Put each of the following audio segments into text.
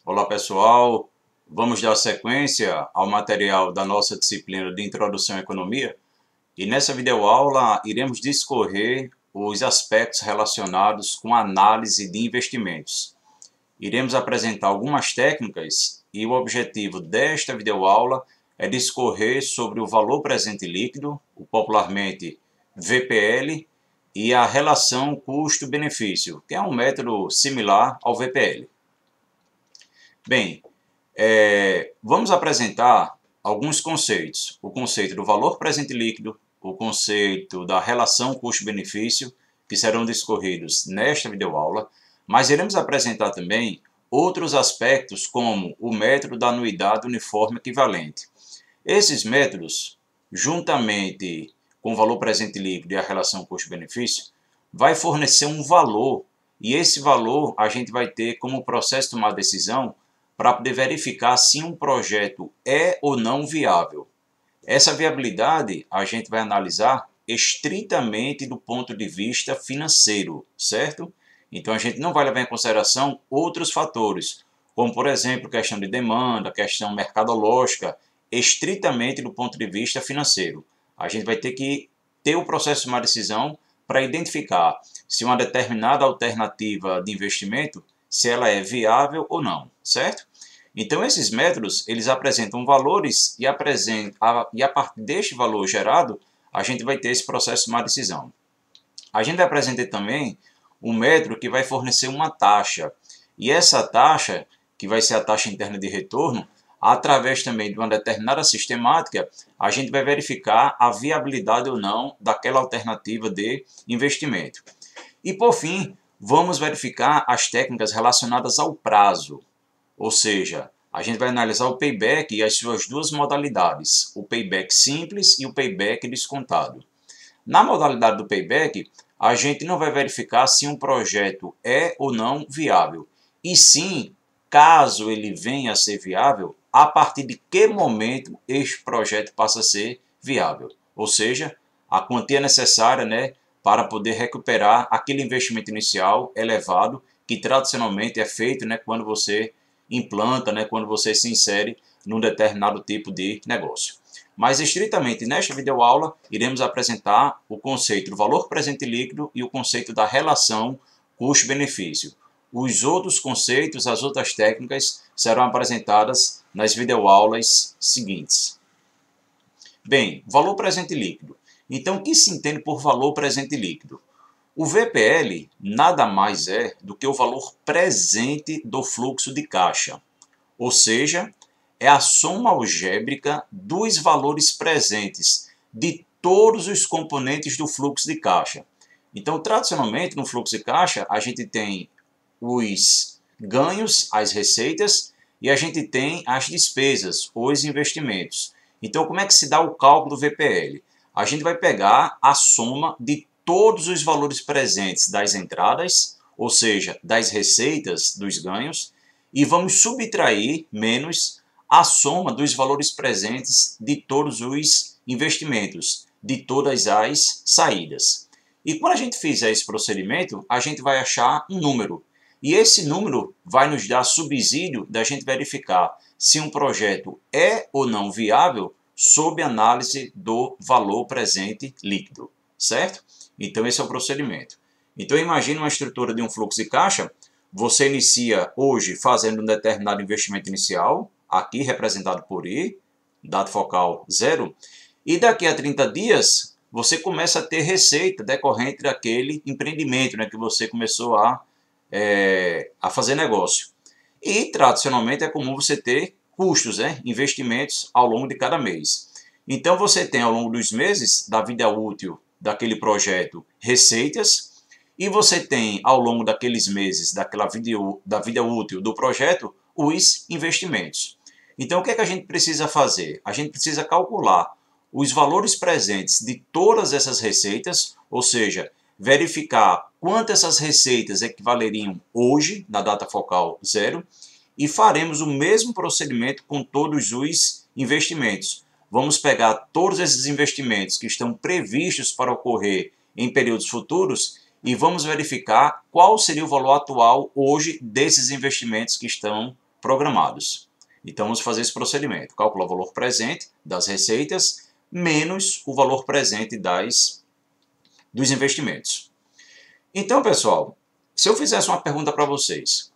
Olá pessoal, vamos dar sequência ao material da nossa disciplina de Introdução à Economia e nessa videoaula iremos discorrer os aspectos relacionados com a análise de investimentos. Iremos apresentar algumas técnicas e o objetivo desta videoaula é discorrer sobre o valor presente líquido, o popularmente VPL, e a relação custo-benefício, que é um método similar ao VPL. Bem, vamos apresentar alguns conceitos. O conceito do valor presente líquido, o conceito da relação custo-benefício, que serão discorridos nesta videoaula, mas iremos apresentar também outros aspectos como o método da anuidade uniforme equivalente. Esses métodos, juntamente com o valor presente líquido e a relação custo-benefício, vai fornecer um valor e esse valor a gente vai ter como processo de tomar decisão para poder verificar se um projeto é ou não viável. Essa viabilidade a gente vai analisar estritamente do ponto de vista financeiro, certo? Então a gente não vai levar em consideração outros fatores, como por exemplo questão de demanda, questão mercadológica, estritamente do ponto de vista financeiro. A gente vai ter que ter o processo de uma decisão para identificar se uma determinada alternativa de investimento, se ela é viável ou não, certo? Então esses métodos, eles apresentam valores e a partir deste valor gerado, a gente vai ter esse processo de uma decisão. A gente vai apresentar também um método que vai fornecer uma taxa. E essa taxa, que vai ser a taxa interna de retorno, através também de uma determinada sistemática, a gente vai verificar a viabilidade ou não daquela alternativa de investimento. E por fim, vamos verificar as técnicas relacionadas ao prazo. Ou seja, a gente vai analisar o payback e as suas duas modalidades, o payback simples e o payback descontado. Na modalidade do payback, a gente não vai verificar se um projeto é ou não viável, e sim, caso ele venha a ser viável, a partir de que momento este projeto passa a ser viável. Ou seja, a quantia necessária, né, para poder recuperar aquele investimento inicial elevado, que tradicionalmente é feito, né, quando você implanta, né, quando você se insere num determinado tipo de negócio. Mas estritamente nesta videoaula iremos apresentar o conceito do valor presente líquido e o conceito da relação custo-benefício. Os outros conceitos, as outras técnicas serão apresentadas nas videoaulas seguintes. Bem, valor presente líquido. Então, o que se entende por valor presente líquido? O VPL nada mais é do que o valor presente do fluxo de caixa, ou seja, é a soma algébrica dos valores presentes de todos os componentes do fluxo de caixa. Então, tradicionalmente, no fluxo de caixa, a gente tem os ganhos, as receitas, e a gente tem as despesas, os investimentos. Então, como é que se dá o cálculo do VPL? A gente vai pegar a soma de todos os valores presentes das entradas, ou seja, das receitas, dos ganhos, e vamos subtrair menos a soma dos valores presentes de todos os investimentos, de todas as saídas. E quando a gente fizer esse procedimento, a gente vai achar um número. E esse número vai nos dar subsídio da gente verificar se um projeto é ou não viável sob análise do valor presente líquido, certo? Então esse é o procedimento. Então imagine uma estrutura de um fluxo de caixa. Você inicia hoje fazendo um determinado investimento inicial, aqui representado por I, dado focal 0, e daqui a 30 dias você começa a ter receita decorrente daquele empreendimento, né, que você começou a fazer negócio. E tradicionalmente é comum você ter custos, né, investimentos ao longo de cada mês. Então você tem ao longo dos meses da vida útil daquele projeto receitas, e você tem ao longo daqueles meses da vida útil do projeto os investimentos. Então o que é que a gente precisa fazer? A gente precisa calcular os valores presentes de todas essas receitas, ou seja, verificar quanto essas receitas equivaleriam hoje, na data focal 0, e faremos o mesmo procedimento com todos os investimentos. Vamos pegar todos esses investimentos que estão previstos para ocorrer em períodos futuros e vamos verificar qual seria o valor atual hoje desses investimentos que estão programados. Então vamos fazer esse procedimento. Calcular o valor presente das receitas menos o valor presente dos investimentos. Então, pessoal, se eu fizesse uma pergunta para vocês,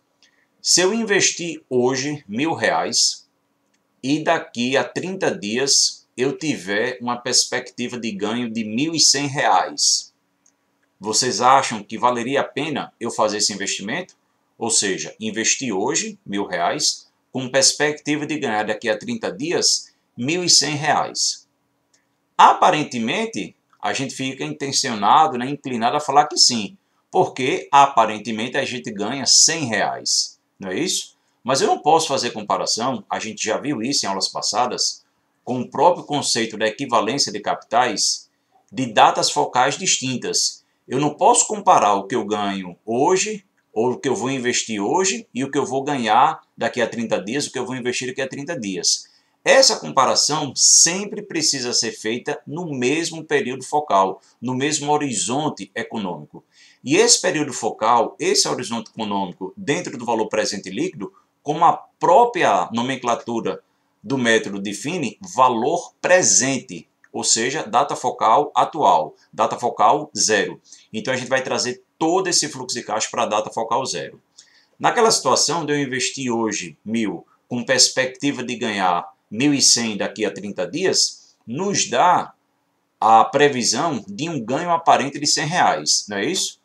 se eu investir hoje R$1.000 e daqui a 30 dias eu tiver uma perspectiva de ganho de R$1.100, vocês acham que valeria a pena eu fazer esse investimento? Ou seja, investir hoje R$1.000 com perspectiva de ganhar daqui a 30 dias R$1.100. Aparentemente, a gente fica intencionado, né, inclinado a falar que sim, porque aparentemente a gente ganha R$100, não é isso? Mas eu não posso fazer comparação, a gente já viu isso em aulas passadas, com o próprio conceito da equivalência de capitais de datas focais distintas. Eu não posso comparar o que eu ganho hoje, ou o que eu vou investir hoje, e o que eu vou ganhar daqui a 30 dias, o que eu vou investir daqui a 30 dias. Essa comparação sempre precisa ser feita no mesmo período focal, no mesmo horizonte econômico. E esse período focal, esse horizonte econômico, dentro do valor presente líquido, como a própria nomenclatura do método define, valor presente, ou seja, data focal atual, data focal zero. Então a gente vai trazer todo esse fluxo de caixa para a data focal zero. Naquela situação de eu investir hoje 1.000 com perspectiva de ganhar 1.100 daqui a 30 dias, nos dá a previsão de um ganho aparente de R$100, não é isso?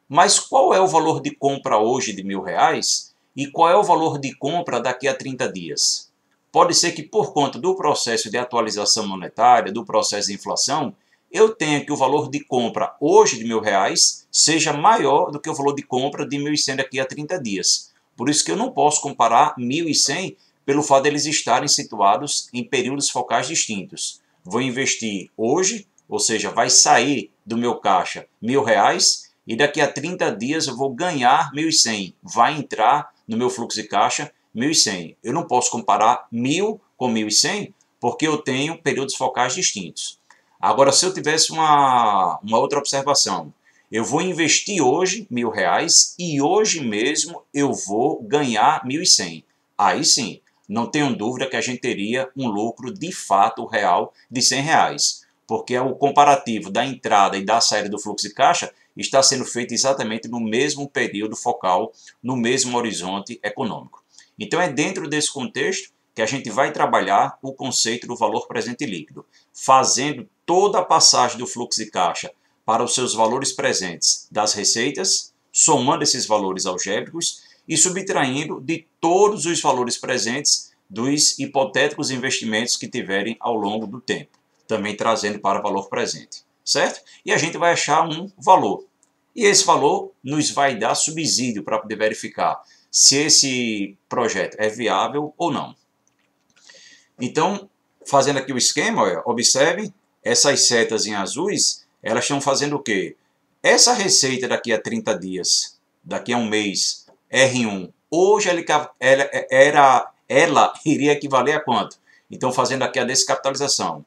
Mas qual é o valor de compra hoje de R$1.000 e qual é o valor de compra daqui a 30 dias? Pode ser que por conta do processo de atualização monetária, do processo de inflação, eu tenha que o valor de compra hoje de R$1.000 seja maior do que o valor de compra de 1.100 daqui a 30 dias. Por isso que eu não posso comparar 1.100 pelo fato de eles estarem situados em períodos focais distintos. Vou investir hoje, ou seja, vai sair do meu caixa R$1.000 e daqui a 30 dias eu vou ganhar 1.100. Vai entrar no meu fluxo de caixa 1.100. Eu não posso comparar 1.000 com 1.100 porque eu tenho períodos focais distintos. Agora, se eu tivesse uma outra observação, eu vou investir hoje R$1.000 e hoje mesmo eu vou ganhar 1.100. Aí sim, não tenho dúvida que a gente teria um lucro de fato real de R$100, porque o comparativo da entrada e da saída do fluxo de caixa está sendo feito exatamente no mesmo período focal, no mesmo horizonte econômico. Então é dentro desse contexto que a gente vai trabalhar o conceito do valor presente líquido, fazendo toda a passagem do fluxo de caixa para os seus valores presentes das receitas, somando esses valores algébricos e subtraindo de todos os valores presentes dos hipotéticos investimentos que tiverem ao longo do tempo, também trazendo para o valor presente, certo? E a gente vai achar um valor. E esse valor nos vai dar subsídio para poder verificar se esse projeto é viável ou não. Então, fazendo aqui o esquema, olha, observe, essas setas em azuis, elas estão fazendo o quê? Essa receita daqui a 30 dias, daqui a um mês, R1, hoje ela iria equivaler a quanto? Então, fazendo aqui a descapitalização.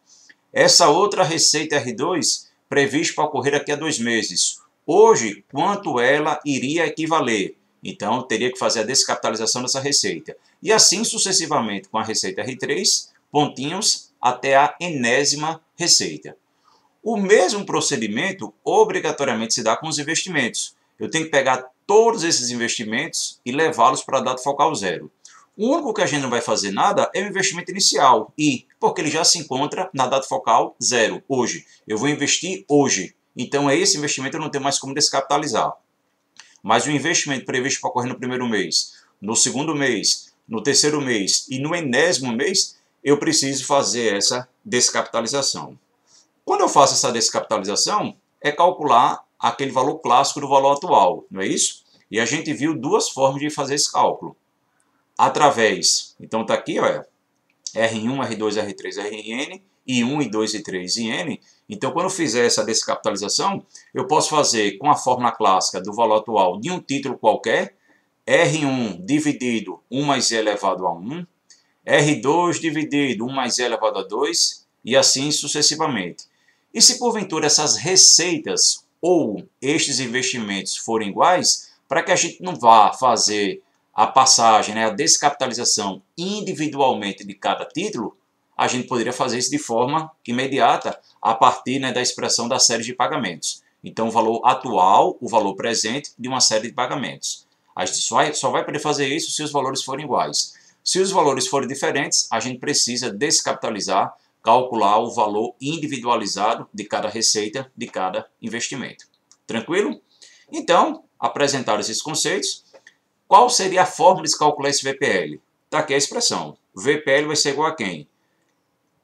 Essa outra receita R2, prevista para ocorrer daqui a 2 meses. Hoje, quanto ela iria equivaler? Então, teria que fazer a descapitalização dessa receita. E assim sucessivamente com a receita R3, pontinhos até a enésima receita. O mesmo procedimento obrigatoriamente se dá com os investimentos. Eu tenho que pegar todos esses investimentos e levá-los para a data focal zero. O único que a gente não vai fazer nada é o investimento inicial, porque ele já se encontra na data focal zero, hoje. Eu vou investir hoje. Então, esse investimento eu não tenho mais como descapitalizar. Mas o investimento previsto para ocorrer no primeiro mês, no segundo mês, no terceiro mês e no enésimo mês, eu preciso fazer essa descapitalização. Quando eu faço essa descapitalização, é calcular aquele valor clássico do valor atual, não é isso? E a gente viu duas formas de fazer esse cálculo. Através, então está aqui, olha, R1, R2, R3, RN, I1, I2, I3 e N. Então, quando eu fizer essa descapitalização, eu posso fazer com a fórmula clássica do valor atual de um título qualquer, R1 dividido 1 mais E elevado a 1, R2 dividido 1 mais E elevado a 2, e assim sucessivamente. E se porventura essas receitas ou estes investimentos forem iguais, para que a gente não vá fazer a passagem, né, a descapitalização individualmente de cada título, a gente poderia fazer isso de forma imediata a partir, né, da expressão da série de pagamentos. Então, o valor atual, o valor presente de uma série de pagamentos. A gente só vai poder fazer isso se os valores forem iguais. Se os valores forem diferentes, a gente precisa descapitalizar, calcular o valor individualizado de cada receita, de cada investimento. Tranquilo? Então, apresentados esses conceitos, qual seria a forma de se calcular esse VPL? Está aqui a expressão. O VPL vai ser igual a quem?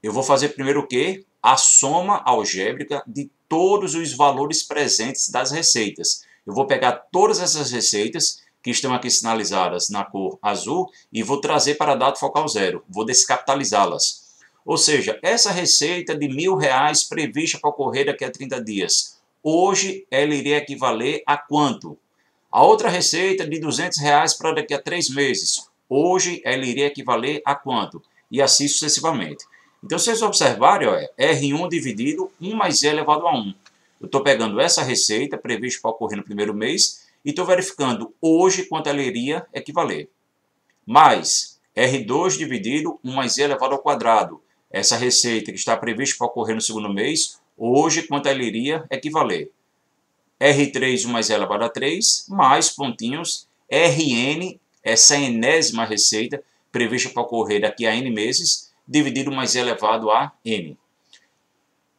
Eu vou fazer primeiro o quê? A soma algébrica de todos os valores presentes das receitas. Eu vou pegar todas essas receitas que estão aqui sinalizadas na cor azul e vou trazer para a data focal zero. Vou descapitalizá-las. Ou seja, essa receita de R$1.000 prevista para ocorrer daqui a 30 dias, hoje ela iria equivaler a quanto? A outra receita de R$200 para daqui a 3 meses, hoje ela iria equivaler a quanto? E assim sucessivamente. Então, se vocês observarem, ó, R1 dividido 1 mais E elevado a 1. Eu estou pegando essa receita prevista para ocorrer no primeiro mês e estou verificando hoje quanto ela iria equivaler. Mais R2 dividido 1 mais E elevado ao quadrado. Essa receita que está prevista para ocorrer no segundo mês, hoje quanto ela iria equivaler. R3 1 mais E elevado a 3, mais pontinhos, Rn, essa enésima receita prevista para ocorrer daqui a N meses, dividido mais E elevado a N.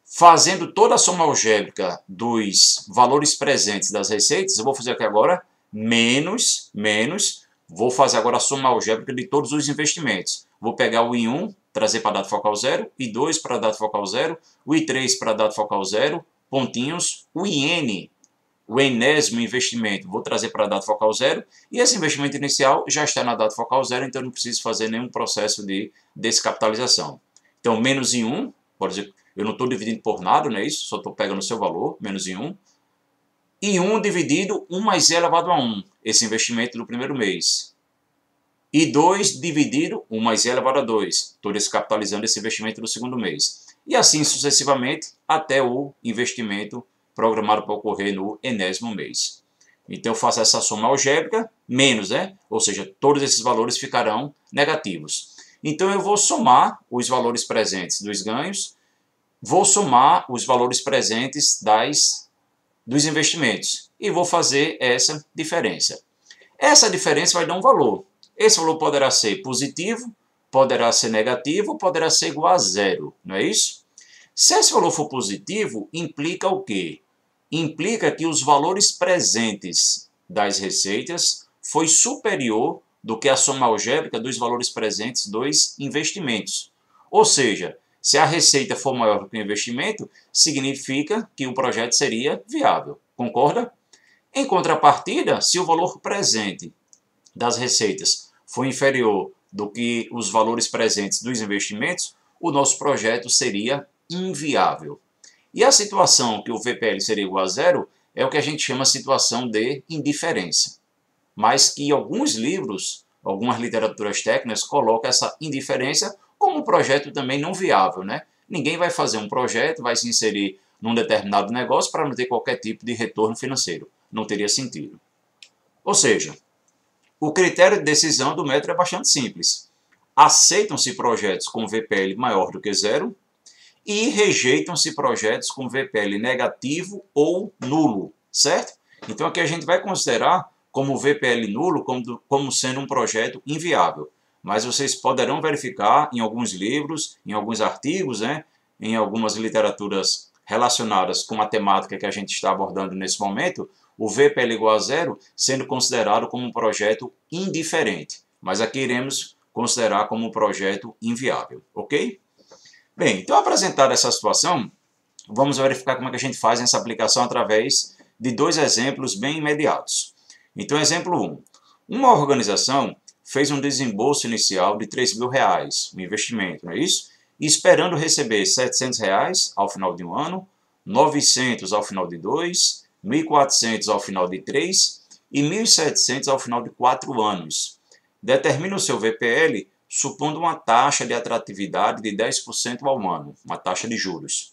Fazendo toda a soma algébrica dos valores presentes das receitas, eu vou fazer aqui agora menos, vou fazer agora a soma algébrica de todos os investimentos. Vou pegar o I1, trazer para a data focal zero, I2 para a data focal zero, o I3 para a data focal zero, pontinhos, o IN, o enésimo investimento, vou trazer para a data focal zero, e esse investimento inicial já está na data focal zero, então não preciso fazer nenhum processo de descapitalização. Então, menos em 1, por exemplo, eu não estou dividindo por nada, não é isso? Só estou pegando o seu valor, menos em 1. E 1 dividido 1 mais E elevado a 1, esse investimento do primeiro mês. E 2 dividido 1 mais E elevado a 2, estou descapitalizando esse investimento do segundo mês. E assim sucessivamente até o investimento programado para ocorrer no enésimo mês. Então eu faço essa soma algébrica, menos, né? Ou seja, todos esses valores ficarão negativos. Então eu vou somar os valores presentes dos ganhos, vou somar os valores presentes dos investimentos e vou fazer essa diferença. Essa diferença vai dar um valor. Esse valor poderá ser positivo, poderá ser negativo, poderá ser igual a zero, não é isso? Se esse valor for positivo, implica o quê? Implica que os valores presentes das receitas foi superior do que a soma algébrica dos valores presentes dos investimentos. Ou seja, se a receita for maior do que o investimento, significa que o projeto seria viável. Concorda? Em contrapartida, se o valor presente das receitas for inferior do que os valores presentes dos investimentos, o nosso projeto seria inviável. E a situação que o VPL seria igual a zero é o que a gente chama de situação de indiferença. Mas que alguns livros, algumas literaturas técnicas, colocam essa indiferença como um projeto também não viável, né? Ninguém vai fazer um projeto, vai se inserir num determinado negócio para não ter qualquer tipo de retorno financeiro. Não teria sentido. Ou seja, o critério de decisão do método é bastante simples. Aceitam-se projetos com VPL maior do que zero e rejeitam-se projetos com VPL negativo ou nulo, certo? Então aqui a gente vai considerar como VPL nulo como sendo um projeto inviável. Mas vocês poderão verificar em alguns livros, em alguns artigos, né, em algumas literaturas relacionadas com a temática que a gente está abordando nesse momento, o VPL igual a zero sendo considerado como um projeto indiferente. Mas aqui iremos considerar como um projeto inviável, ok? Bem, então apresentada essa situação, vamos verificar como é que a gente faz essa aplicação através de dois exemplos bem imediatos. Então, exemplo 1. Uma organização fez um desembolso inicial de R$3.000, um investimento, não é isso? E esperando receber R$700 ao final de um ano, 900 ao final de 2, 1.400 ao final de 3 e 1.700 ao final de 4 anos. Determina o seu VPL supondo uma taxa de atratividade de 10% ao ano, uma taxa de juros.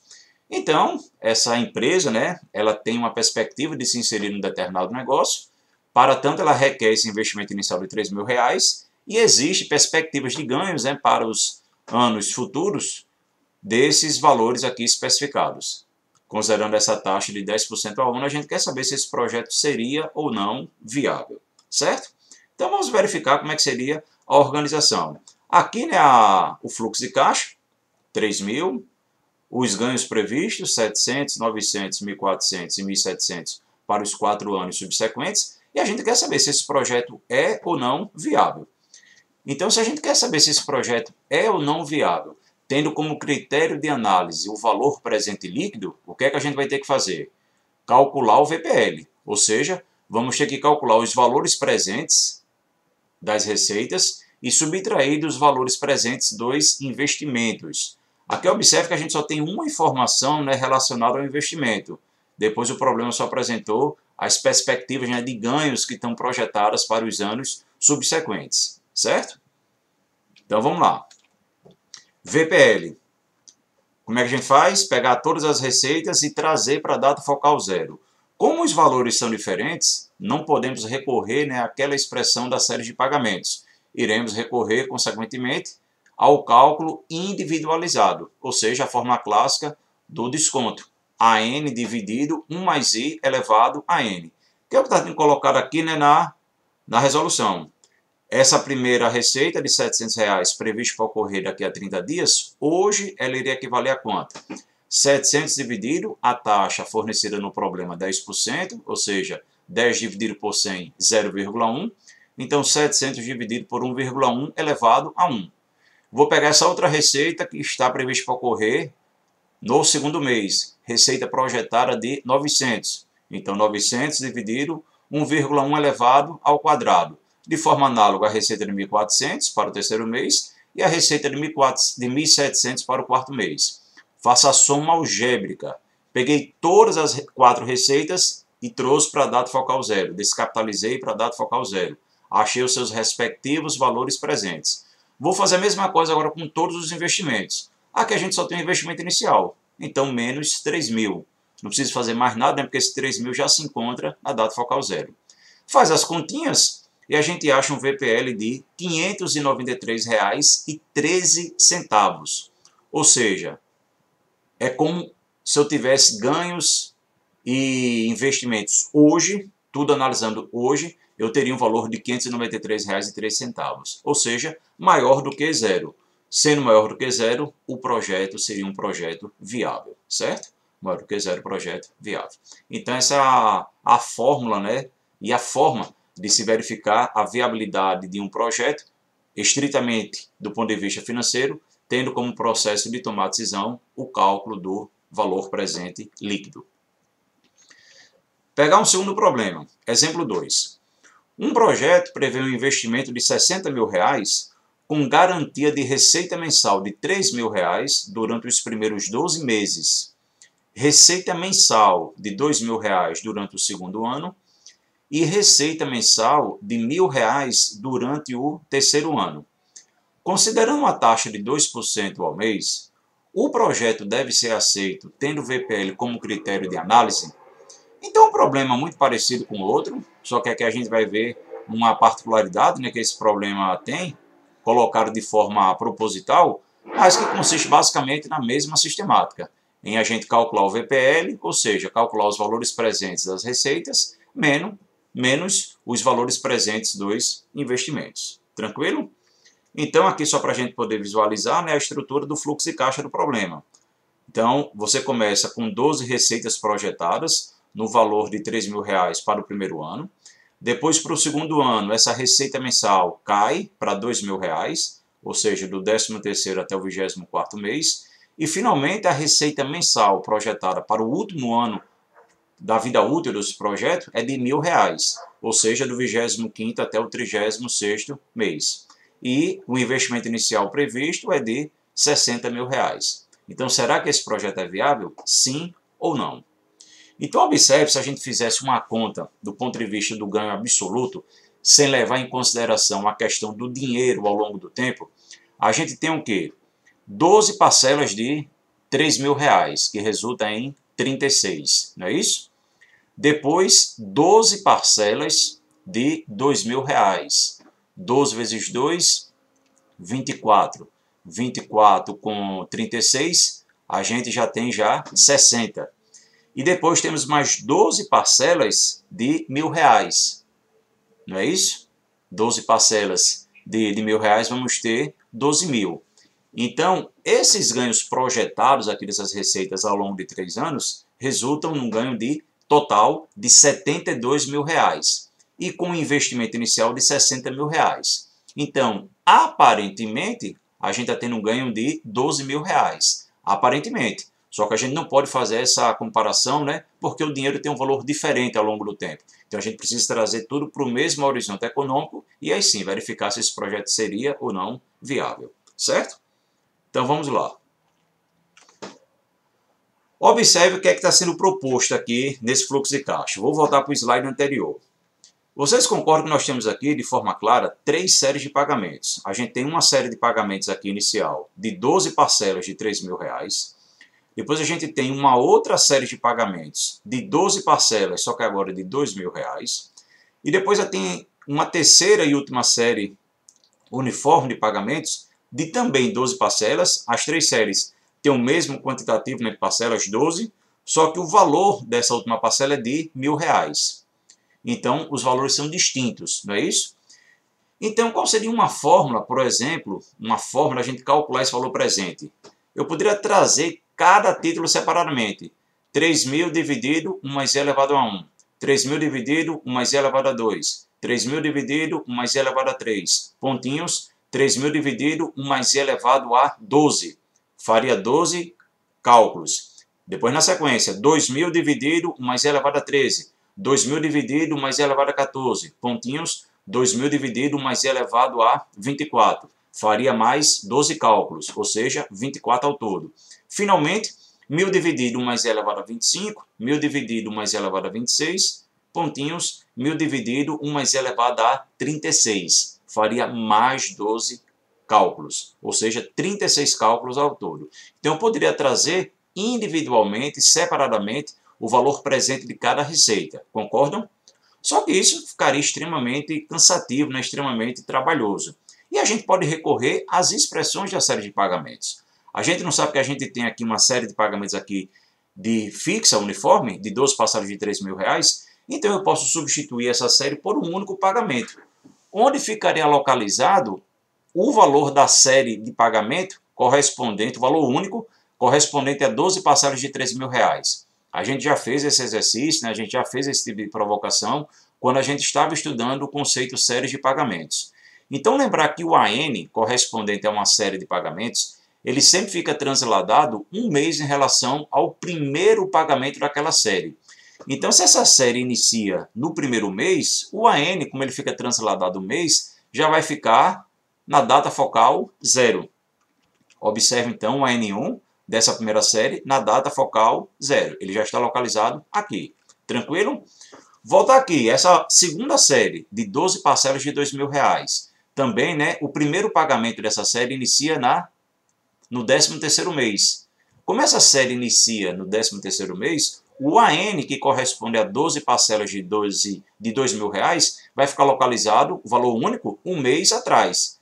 Então, essa empresa, né, ela tem uma perspectiva de se inserir num determinado negócio, Para tanto, ela requer esse investimento inicial de R$ 3.000 e existe perspectivas de ganhos, né, para os anos futuros desses valores aqui especificados. Considerando essa taxa de 10% ao ano, a gente quer saber se esse projeto seria ou não viável, certo? Então vamos verificar como é que seria a organização. Aqui, né, o fluxo de caixa, 3.000, os ganhos previstos, 700, 900, 1.400 e 1.700 para os 4 anos subsequentes, e a gente quer saber se esse projeto é ou não viável. Então, se a gente quer saber se esse projeto é ou não viável, tendo como critério de análise o valor presente líquido, o que é que a gente vai ter que fazer? Calcular o VPL, ou seja, vamos ter que calcular os valores presentes das receitas e subtrair dos valores presentes dos investimentos. Aqui observe que a gente só tem uma informação, né, relacionada ao investimento. Depois o problema só apresentou as perspectivas, né, de ganhos que estão projetadas para os anos subsequentes, certo? Então vamos lá. VPL. Como é que a gente faz? Pegar todas as receitas e trazer para a data focal zero. Como os valores são diferentes, não podemos recorrer, né, àquela expressão da série de pagamentos. Iremos recorrer, consequentemente, ao cálculo individualizado, ou seja, a forma clássica do desconto. AN dividido 1 mais I elevado a N. Que é o que está colocado aqui, né, na resolução. Essa primeira receita de R$700 prevista para ocorrer daqui a 30 dias, hoje ela iria equivaler a quanto? 700 dividido a taxa fornecida no problema 10%, ou seja, 10 dividido por 100, 0,1. Então 700 dividido por 1,1 elevado a 1. Vou pegar essa outra receita que está prevista para ocorrer no segundo mês. Receita projetada de 900. Então 900 dividido 1,1 elevado ao quadrado. De forma análoga, a receita de 1.400 para o terceiro mês e a receita de 1.700 para o quarto mês. Faça a soma algébrica. Peguei todas as 4 receitas e trouxe para a data focal zero. Descapitalizei para a data focal zero. Achei os seus respectivos valores presentes. Vou fazer a mesma coisa agora com todos os investimentos. Aqui a gente só tem o investimento inicial. Então, menos 3.000. Não preciso fazer mais nada, né, porque esse 3.000 já se encontra na data focal zero. Faz as continhas e a gente acha um VPL de R$ 593,13. Ou seja, é como se eu tivesse ganhos e investimentos hoje, tudo analisando hoje, eu teria um valor de R$ 593,03. Ou seja, maior do que zero. Sendo maior do que zero, o projeto seria um projeto viável, certo? Maior do que zero, projeto viável. Então essa é a fórmula, né? E a forma de se verificar a viabilidade de um projeto, estritamente do ponto de vista financeiro, tendo como processo de tomar decisão o cálculo do valor presente líquido. Pegar um segundo problema. Exemplo 2. Um projeto prevê um investimento de R$ 60.000 com garantia de receita mensal de R$ 3.000 durante os primeiros 12 meses, receita mensal de R$ 2.000 durante o segundo ano e receita mensal de R$ 1.000 durante o terceiro ano. Considerando uma taxa de 2% ao mês, o projeto deve ser aceito tendo o VPL como critério de análise? Então, um problema muito parecido com o outro, só que aqui a gente vai ver uma particularidade, né, que esse problema tem, colocado de forma proposital, mas que consiste basicamente na mesma sistemática, em a gente calcular o VPL, ou seja, calcular os valores presentes das receitas, menos os valores presentes dos investimentos. Tranquilo? Então, aqui só para a gente poder visualizar, né, a estrutura do fluxo de caixa do problema. Então, você começa com 12 receitas projetadas, no valor de R$ 3.000 para o primeiro ano. Depois, para o segundo ano, essa receita mensal cai para R$ 2.000, ou seja, do 13º até o 24º mês. E, finalmente, a receita mensal projetada para o último ano da vida útil desse projeto é de R$ 1.000, ou seja, do 25º até o 36º mês. E o investimento inicial previsto é de R$ 60.000. Então, será que esse projeto é viável? Sim ou não? Então, observe, se a gente fizesse uma conta do ponto de vista do ganho absoluto, sem levar em consideração a questão do dinheiro ao longo do tempo, a gente tem o quê? 12 parcelas de R$ 3.000, que resulta em 36, não é isso? Depois, 12 parcelas de R$ 2.000. 12 vezes 2, 24. 24 com 36, a gente já tem 60. E depois temos mais 12 parcelas de R$ 1.000. Não é isso? 12 parcelas de R$ 1.000, vamos ter 12 mil. Então, esses ganhos projetados aqui dessas receitas ao longo de 3 anos resultam num ganho de total de R$ 72 mil e com um investimento inicial de R$ 60 mil. Então, aparentemente, a gente está tendo um ganho de R$ 12 mil. Aparentemente. Só que a gente não pode fazer essa comparação, né? Porque o dinheiro tem um valor diferente ao longo do tempo. Então, a gente precisa trazer tudo para o mesmo horizonte econômico e aí sim verificar se esse projeto seria ou não viável. Certo? Então vamos lá. Observe o que é que está sendo proposto aqui nesse fluxo de caixa. Vou voltar para o slide anterior. Vocês concordam que nós temos aqui, de forma clara, 3 séries de pagamentos. A gente tem uma série de pagamentos aqui inicial de 12 parcelas de R$ 3.000. Depois a gente tem uma outra série de pagamentos de 12 parcelas, só que agora de R$ 2.000. E depois já tem uma terceira e última série uniforme de pagamentos de também 12 parcelas. As 3 séries têm o mesmo quantitativo, né, de parcelas, 12, só que o valor dessa última parcela é de R$ 1.000. Então, os valores são distintos, não é isso? Então, qual seria uma fórmula, por exemplo, uma fórmula a gente calcular esse valor presente? Eu poderia trazer cada título separadamente. 3.000 dividido 1 mais e elevado a 1. 3.000 dividido 1 mais e elevado a 2. 3.000 dividido 1 mais e elevado a 3. Pontinhos. 3.000 dividido 1 mais i elevado a 12. Faria 12 cálculos. Depois, na sequência, 2.000 dividido 1 mais i elevado a 13. 2.000 dividido 1 mais i elevado a 14. Pontinhos. 2.000 dividido 1 mais i elevado a 24. Faria mais 12 cálculos, ou seja, 24 ao todo. Finalmente, 1.000 dividido 1 mais i elevado a 25. 1.000 dividido 1 mais i elevado a 26. Pontinhos. 1.000 dividido 1 mais i elevado a 36. Faria mais 12 cálculos, ou seja, 36 cálculos ao todo. Então, eu poderia trazer individualmente, separadamente, o valor presente de cada receita. Concordam? Só que isso ficaria extremamente cansativo, né? Extremamente trabalhoso. E a gente pode recorrer às expressões da série de pagamentos. A gente não sabe que a gente tem aqui uma série de pagamentos aqui de fixa, uniforme, de 12 parcelas de R$ 3.000, então eu posso substituir essa série por um único pagamento, onde ficaria localizado o valor da série de pagamento correspondente, o valor único, correspondente a 12 parcelas de R$ 3.000. A gente já fez esse exercício, né? A gente já fez esse tipo de provocação quando a gente estava estudando o conceito séries de pagamentos. Então, lembrar que o AN, correspondente a uma série de pagamentos, ele sempre fica transladado um mês em relação ao primeiro pagamento daquela série. Então, se essa série inicia no primeiro mês, o AN, como ele fica transladado um mês, já vai ficar na data focal 0. Observe, então, o AN1 dessa primeira série na data focal 0. Ele já está localizado aqui. Tranquilo? Volta aqui. Essa segunda série de 12 parcelas de R$ 2.000. Também, né, o primeiro pagamento dessa série inicia no 13º mês. Como essa série inicia no 13º mês, o AN, que corresponde a 12 parcelas de R$ 2.000, vai ficar localizado, o valor único, um mês atrás.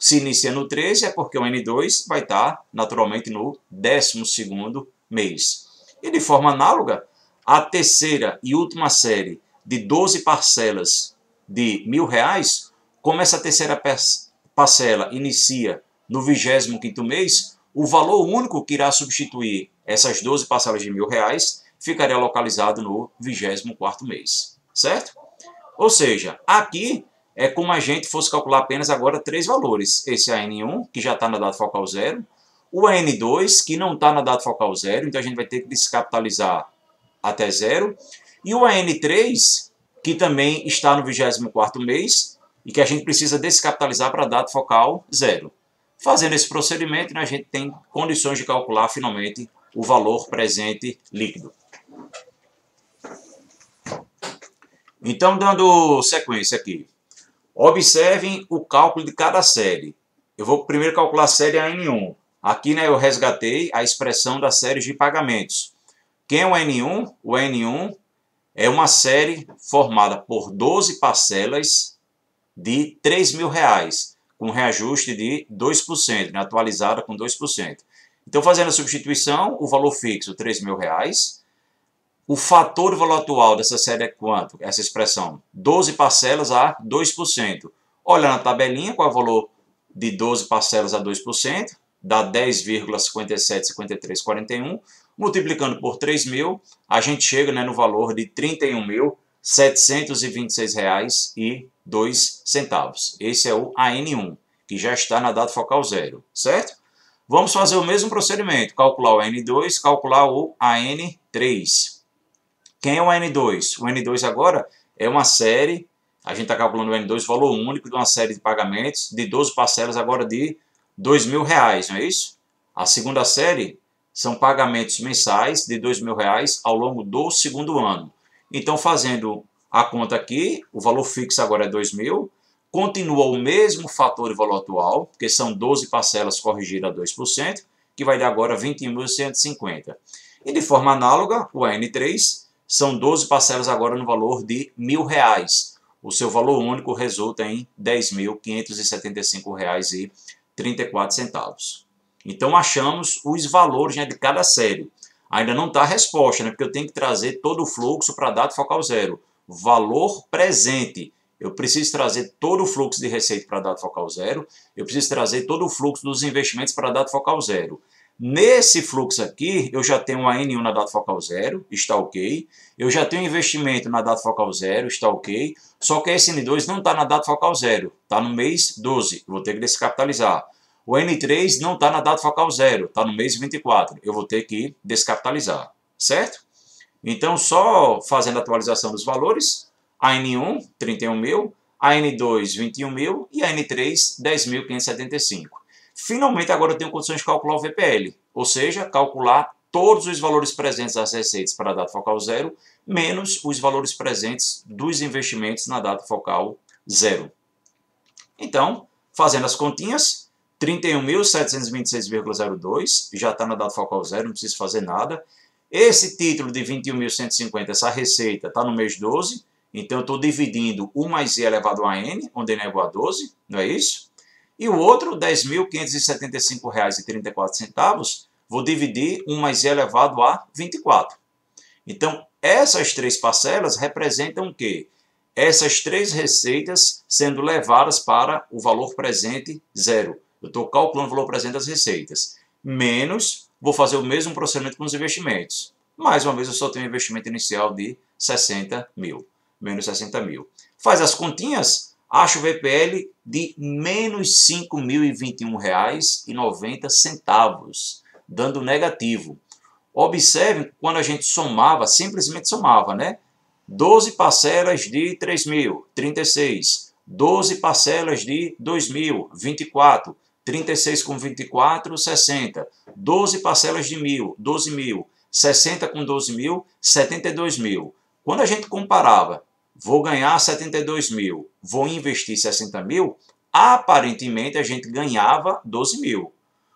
Se inicia no 13, é porque o N2 vai estar, naturalmente, no 12º mês. E de forma análoga, a terceira e última série de 12 parcelas de R$ 1.000, como essa terceira parcela inicia no 25º mês, o valor único que irá substituir essas 12 parcelas de R$ 1.000 ficaria localizado no 24º mês, certo? Ou seja, aqui é como a gente fosse calcular apenas agora 3 valores. Esse AN1, que já está na data focal 0, o AN2, que não está na data focal 0, então a gente vai ter que descapitalizar até 0, e o AN3, que também está no 24º mês, e que a gente precisa descapitalizar para a data focal 0. Fazendo esse procedimento, a gente tem condições de calcular finalmente o valor presente líquido. Então, dando sequência aqui, observem o cálculo de cada série. Eu vou primeiro calcular a série AN1. Aqui, né, eu resgatei a expressão das séries de pagamentos. Quem é o AN1? O AN1 é uma série formada por 12 parcelas de R$ 3.000, com reajuste de 2%, né, atualizada com 2%. Então, fazendo a substituição, o valor fixo, R$ 3.000. O fator de valor atual dessa série é quanto? Essa expressão, 12 parcelas a 2%. Olha na tabelinha qual é o valor de 12 parcelas a 2%, dá 10,575341. Multiplicando por 3.000, a gente chega, né, no valor de R$ 31.726,02. Esse é o AN1, que já está na data focal 0, certo? Vamos fazer o mesmo procedimento, calcular o AN2, calcular o AN3. Quem é o N2? O N2 agora é uma série, a gente está calculando o N2, valor único de uma série de pagamentos de 12 parcelas agora de R$ 2.000, não é isso? A segunda série são pagamentos mensais de R$ 2.000 ao longo do segundo ano. Então, fazendo a conta aqui, o valor fixo agora é 2.000, continua o mesmo fator de valor atual, porque são 12 parcelas corrigidas a 2%, que vai dar agora 21.150. E de forma análoga, o N3 são 12 parcelas agora no valor de R$ 1.000. O seu valor único resulta em R$ 10.575,34. Então, achamos os valores, né, de cada série. Ainda não está a resposta, né, porque eu tenho que trazer todo o fluxo para a data focal 0. Valor presente. Eu preciso trazer todo o fluxo de receita para a data focal 0. Eu preciso trazer todo o fluxo dos investimentos para a data focal 0. Nesse fluxo aqui, eu já tenho uma N1 na data focal 0, está ok. Eu já tenho investimento na data focal 0, está ok. Só que esse N2 não está na data focal 0, está no mês 12, eu vou ter que descapitalizar. O N3 não está na data focal 0, está no mês 24, eu vou ter que descapitalizar, certo? Então, só fazendo a atualização dos valores, a N1, 31.000, a N2, 21.000 e a N3, 10.575. Finalmente, agora eu tenho condições de calcular o VPL, ou seja, calcular todos os valores presentes das receitas para a data focal 0, menos os valores presentes dos investimentos na data focal 0. Então, fazendo as continhas, 31.726,02 já está na data focal 0, não preciso fazer nada. Esse título de 21.150, essa receita, está no mês 12, então eu estou dividindo 1 mais i elevado a n, onde n é igual a 12, não é isso? E o outro, R$ 10.575,34, vou dividir 1 mais i elevado a 24. Então, essas três parcelas representam o quê? Essas três receitas sendo levadas para o valor presente 0. Eu estou calculando o valor presente das receitas. Menos, vou fazer o mesmo procedimento com os investimentos. Mais uma vez, eu só tenho um investimento inicial de 60.000. Menos 60.000. Faz as continhas, acho o VPL de menos R$ 5.021,90, dando negativo. Observem quando a gente somava, simplesmente somava, né? 12 parcelas de 3.000, 36. 12 parcelas de 2.000, 24. 36 com 24, 60. 12 parcelas de 1.000, 12.000. 60 com 12.000, 72.000. Quando a gente comparava, vou ganhar 72.000, vou investir 60.000, aparentemente a gente ganhava 12.000.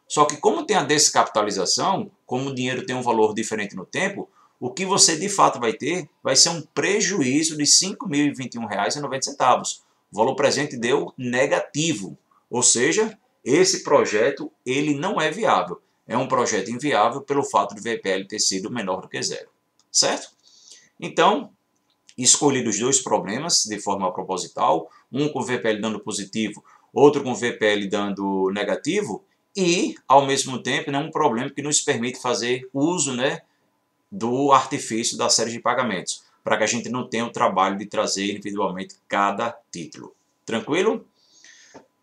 Só que como tem a descapitalização, como o dinheiro tem um valor diferente no tempo, o que você de fato vai ter vai ser um prejuízo de R$ 5.021,90. O valor presente deu negativo, ou seja, esse projeto ele não é viável. É um projeto inviável pelo fato de o VPL ter sido menor do que 0, certo? Então, escolhi os dois problemas de forma proposital, um com VPL dando positivo, outro com VPL dando negativo, e, ao mesmo tempo, um problema que nos permite fazer uso, né, do artifício da série de pagamentos, para que a gente não tenha o trabalho de trazer individualmente cada título. Tranquilo?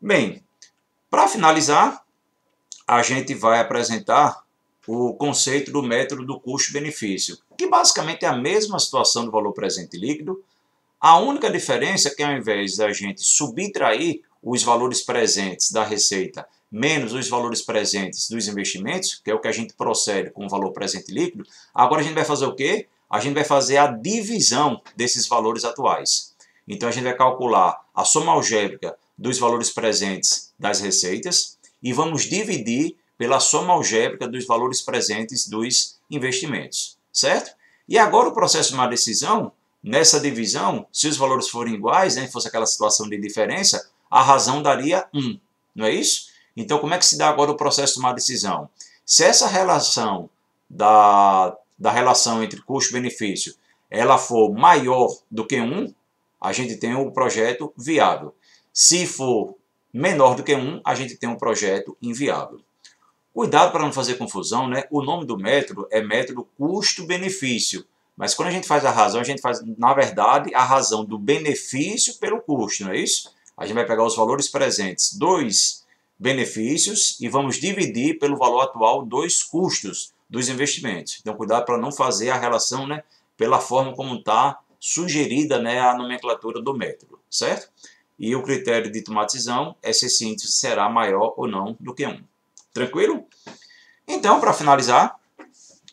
Bem, para finalizar, a gente vai apresentar o conceito do método do custo-benefício, que basicamente é a mesma situação do valor presente líquido. A única diferença é que ao invés da gente subtrair os valores presentes da receita menos os valores presentes dos investimentos, que é o que a gente procede com o valor presente líquido, agora a gente vai fazer o quê? A gente vai fazer a divisão desses valores atuais. Então a gente vai calcular a soma algébrica dos valores presentes das receitas e vamos dividir pela soma algébrica dos valores presentes dos investimentos, certo? E agora o processo de uma decisão nessa divisão, se os valores forem iguais, né, fosse aquela situação de diferença, a razão daria 1, não é isso? Então, como é que se dá agora o processo de tomar decisão? Se essa relação da relação entre custo-benefício ela for maior do que 1, a gente tem um projeto viável. Se for menor do que 1, a gente tem um projeto inviável. Cuidado para não fazer confusão, né? O nome do método é método custo-benefício. Mas quando a gente faz a razão, a gente faz, na verdade, a razão do benefício pelo custo, não é isso? A gente vai pegar os valores presentes dos benefícios e vamos dividir pelo valor atual dos custos dos investimentos. Então, cuidado para não fazer a relação, né, pela forma como está sugerida, né, a nomenclatura do método, certo? E o critério de tomar decisão é se esse índice será maior ou não do que 1. Tranquilo? Então, para finalizar,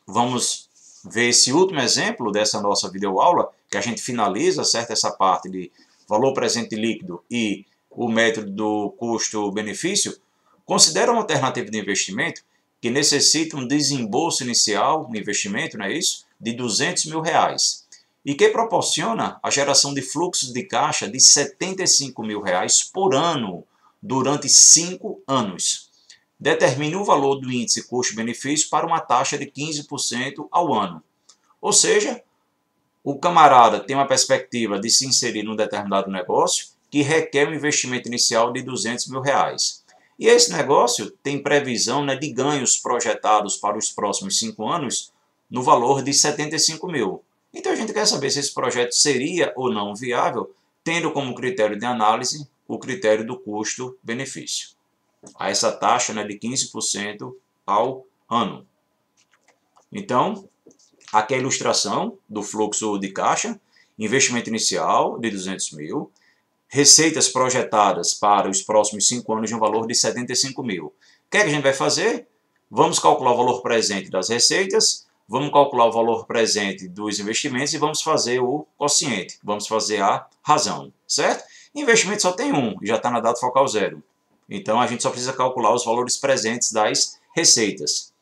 vamos ver esse último exemplo dessa nossa videoaula, que a gente finaliza, certo, essa parte de valor presente líquido e o método do custo-benefício. Considera uma alternativa de investimento que necessita um desembolso inicial no investimento, não é isso? De R$200 mil e que proporciona a geração de fluxos de caixa de R$75 mil por ano durante 5 anos. Determine o valor do índice custo-benefício para uma taxa de 15% ao ano. Ou seja, o camarada tem uma perspectiva de se inserir num determinado negócio que requer um investimento inicial de R$200 mil. E esse negócio tem previsão, né, de ganhos projetados para os próximos 5 anos no valor de 75 mil. Então a gente quer saber se esse projeto seria ou não viável, tendo como critério de análise o critério do custo-benefício. A essa taxa, né, de 15% ao ano. Então, aqui é a ilustração do fluxo de caixa, investimento inicial de 200 mil, receitas projetadas para os próximos 5 anos de um valor de 75 mil. O que é que a gente vai fazer? Vamos calcular o valor presente das receitas, vamos calcular o valor presente dos investimentos e vamos fazer o quociente, vamos fazer a razão, certo? Investimento só tem um, já está na data focal 0. Então a gente só precisa calcular os valores presentes das receitas.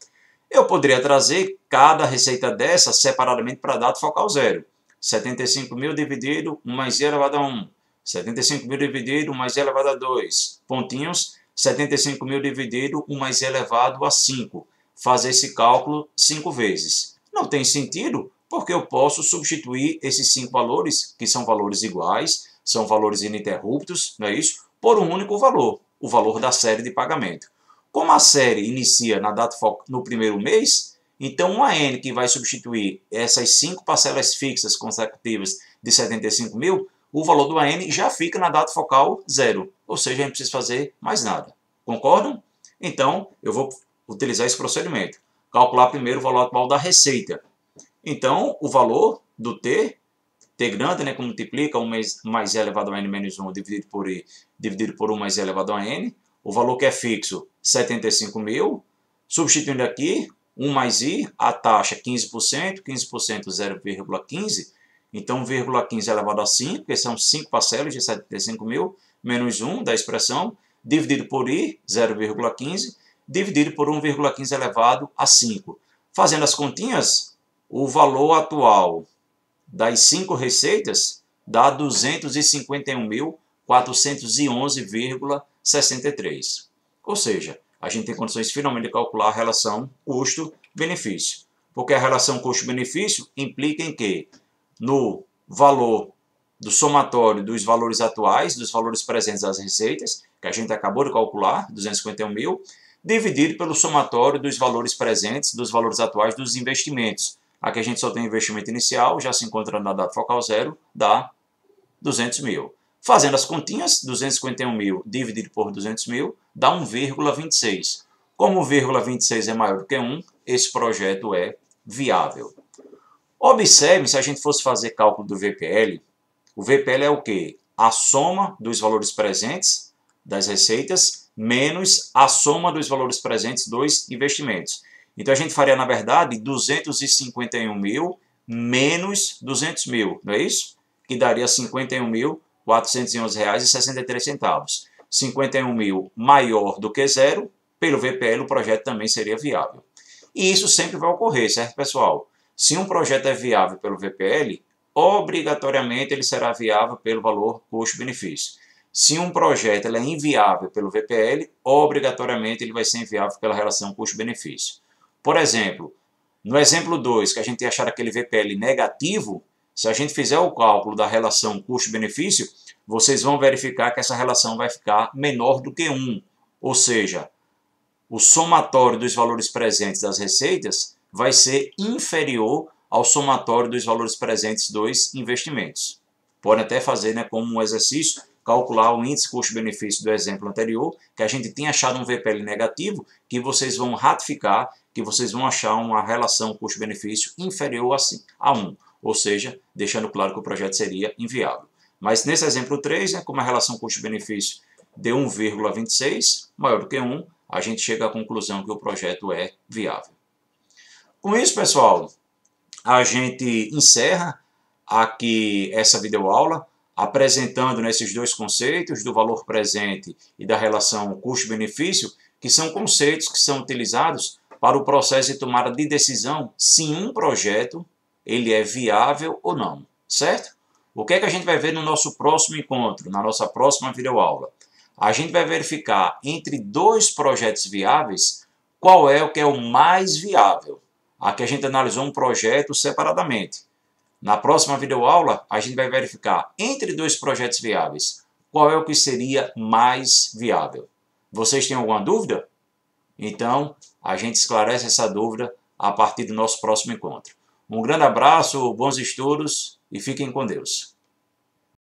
Eu poderia trazer cada receita dessa separadamente para a data focal 0. 75 mil dividido 1 mais i elevado a 1. 75 mil dividido 1 mais i elevado a 2. Pontinhos, 75 mil dividido 1 mais i elevado a 5. Fazer esse cálculo 5 vezes. Não tem sentido, porque eu posso substituir esses 5 valores, que são valores iguais, são valores ininterruptos, não é isso? Por um único valor, o valor da série de pagamento. Como a série inicia na data no primeiro mês, então um AN que vai substituir essas 5 parcelas fixas consecutivas de 75 mil, o valor do AN já fica na data focal 0. Ou seja, a gente não precisa fazer mais nada. Concordam? Então, eu vou utilizar esse procedimento. Calcular primeiro o valor atual da receita. Então, o valor do T grande, né, que multiplica 1 mais i elevado a n menos 1 dividido por i, dividido por 1 mais i elevado a n. O valor que é fixo, 75 mil. Substituindo aqui, 1 mais i, a taxa 15%, 15% 0,15. Então, 0,15 elevado a 5, que são 5 parcelas de 75 mil, menos 1 da expressão, dividido por i, 0,15, dividido por 1,15 elevado a 5. Fazendo as continhas, o valor atual das 5 receitas dá 251.411,63. Ou seja, a gente tem condições finalmente de calcular a relação custo-benefício. Porque a relação custo-benefício implica em que? No valor do somatório dos valores atuais, dos valores presentes das receitas, que a gente acabou de calcular, 251 mil, dividido pelo somatório dos valores presentes, dos valores atuais dos investimentos. Aqui a gente só tem investimento inicial, já se encontra na data focal 0, dá 200 mil. Fazendo as continhas, 251 mil dividido por 200 mil, dá 1,26. Como 1,26 é maior do que 1, esse projeto é viável. Observe, se a gente fosse fazer cálculo do VPL, o VPL é o quê? A soma dos valores presentes das receitas menos a soma dos valores presentes dos investimentos. Então a gente faria, na verdade, 251 mil menos 200 mil, não é isso? Que daria R$ 51.411,63. 51 mil maior do que 0, pelo VPL o projeto também seria viável. E isso sempre vai ocorrer, certo, pessoal? Se um projeto é viável pelo VPL, obrigatoriamente ele será viável pelo valor custo-benefício. Se um projeto ele é inviável pelo VPL, obrigatoriamente ele vai ser inviável pela relação custo-benefício. Por exemplo, no exemplo 2, que a gente ia achar aquele VPL negativo, se a gente fizer o cálculo da relação custo-benefício, vocês vão verificar que essa relação vai ficar menor do que 1. Ou seja, o somatório dos valores presentes das receitas vai ser inferior ao somatório dos valores presentes dos investimentos. Pode até fazer, né, como um exercício, calcular o índice custo-benefício do exemplo anterior, que a gente tinha achado um VPL negativo, que vocês vão ratificar, que vocês vão achar uma relação custo-benefício inferior a 1, ou seja, deixando claro que o projeto seria inviável. Mas nesse exemplo 3, né, como a relação custo-benefício deu 1,26, maior do que 1, a gente chega à conclusão que o projeto é viável. Com isso, pessoal, a gente encerra aqui essa videoaula, apresentando nesses dois conceitos do valor presente e da relação custo-benefício, que são conceitos que são utilizados para o processo de tomada de decisão se um projeto ele é viável ou não, certo? O que é que a gente vai ver no nosso próximo encontro, na nossa próxima videoaula? A gente vai verificar entre dois projetos viáveis qual é o que é o mais viável. Aqui a gente analisou um projeto separadamente. Na próxima videoaula, a gente vai verificar entre dois projetos viáveis qual é o que seria mais viável. Vocês têm alguma dúvida? Então, a gente esclarece essa dúvida a partir do nosso próximo encontro. Um grande abraço, bons estudos e fiquem com Deus.